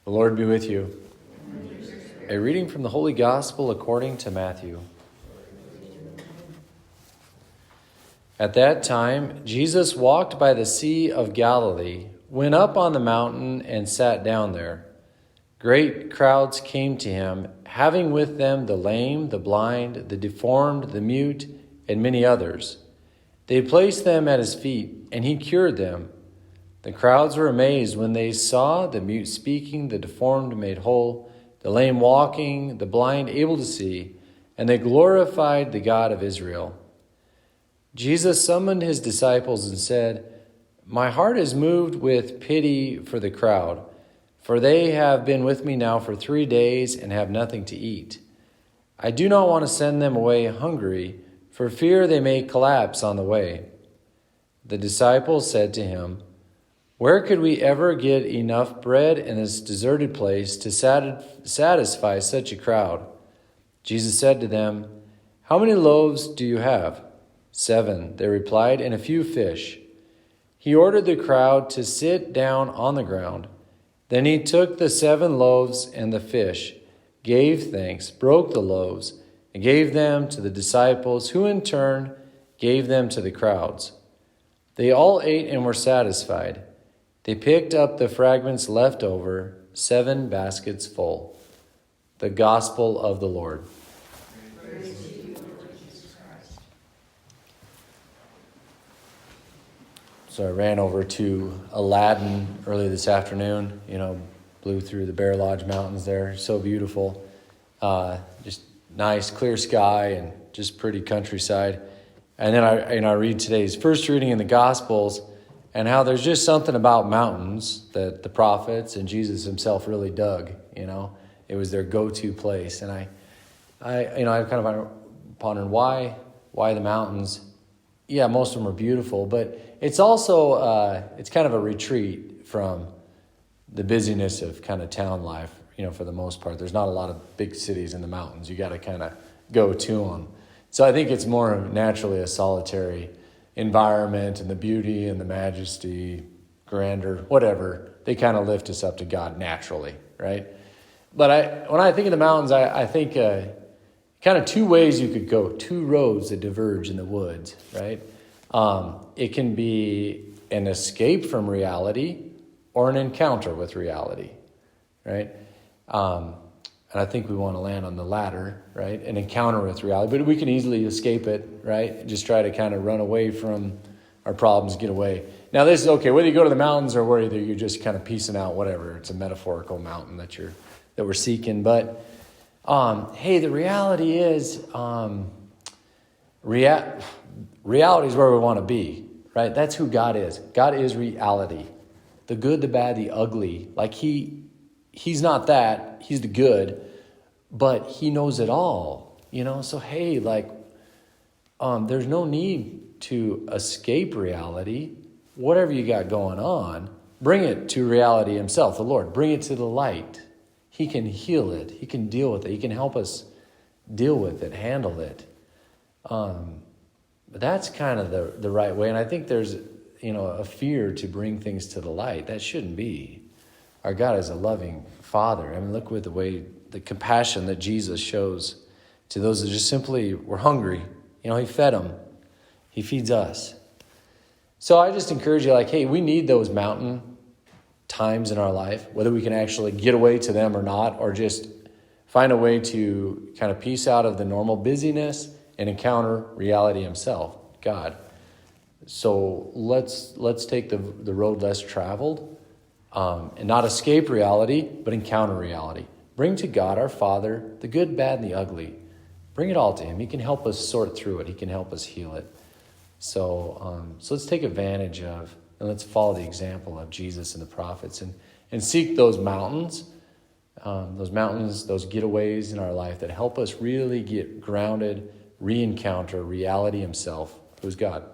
The Lord be with you. A reading from the Holy Gospel according to Matthew. At that time, Jesus walked by the Sea of Galilee, went up on the mountain, and sat down there. Great crowds came to him, having with them the lame, the blind, the deformed, the mute, and many others. They placed them at his feet, and he cured them. The crowds were amazed when they saw the mute speaking, the deformed made whole, the lame walking, the blind able to see, and they glorified the God of Israel. Jesus summoned his disciples and said, "My heart is moved with pity for the crowd, for they have been with me now for 3 days and have nothing to eat. I do not want to send them away hungry, for fear they may collapse on the way." The disciples said to him, "Where could we ever get enough bread in this deserted place to satisfy such a crowd?" Jesus said to them, "How many loaves do you have?" 7, they replied, "and a few fish." He ordered the crowd to sit down on the ground. Then he took the 7 loaves and the fish, gave thanks, broke the loaves, and gave them to the disciples, who in turn gave them to the crowds. They all ate and were satisfied. They picked up the fragments left over, 7 baskets full. The Gospel of the Lord. Praise to you, Lord Jesus Christ. So I ran over to Aladdin early this afternoon, blew through the Bear Lodge Mountains there. So beautiful. Just nice, clear sky and just pretty countryside. And then I read today's first reading in the Gospels, and how there's just something about mountains that the prophets and Jesus himself really dug. It was their go-to place. And I kind of pondered why the mountains. Yeah, most of them are beautiful, but it's also it's kind of a retreat from the busyness of kind of town life. For the most part, there's not a lot of big cities in the mountains. You got to kind of go to them. So I think it's more naturally a solitary environment, and the beauty and the majesty, grandeur, whatever, they kind of lift us up to God naturally, right? But when I think of the mountains, I think kind of 2 ways you could go, 2 roads that diverge in the woods, right? It can be an escape from reality or an encounter with reality, right? And I think we want to land on the latter, right? An encounter with reality. But we can easily escape it, right? Just try to kind of run away from our problems, get away. Now this is okay, whether you go to the mountains or whether you're just kind of piecing out, whatever. It's a metaphorical mountain that we're seeking. But hey, the reality is reality is where we want to be, right? That's who God is. God is reality. The good, the bad, the ugly. Like He's not that. He's the good, but he knows it all, So, hey, there's no need to escape reality. Whatever you got going on, bring it to reality himself, the Lord. Bring it to the light. He can heal it. He can deal with it. He can help us deal with it, handle it. But that's kind of the right way. And I think there's, a fear to bring things to the light. That shouldn't be. Our God is a loving Father. I mean, look with the compassion that Jesus shows to those that just simply were hungry. He fed them. He feeds us. So I just encourage you, hey, we need those mountain times in our life, whether we can actually get away to them or not, or just find a way to kind of piece out of the normal busyness and encounter reality himself, God. So let's take the road less traveled. And not escape reality, but encounter reality. Bring to God, our Father, the good, bad, and the ugly. Bring it all to him. He can help us sort through it. He can help us heal it. So let's take advantage of, and let's follow the example of Jesus and the prophets, and seek those mountains, those getaways in our life that help us really get grounded, re-encounter reality himself, who's God.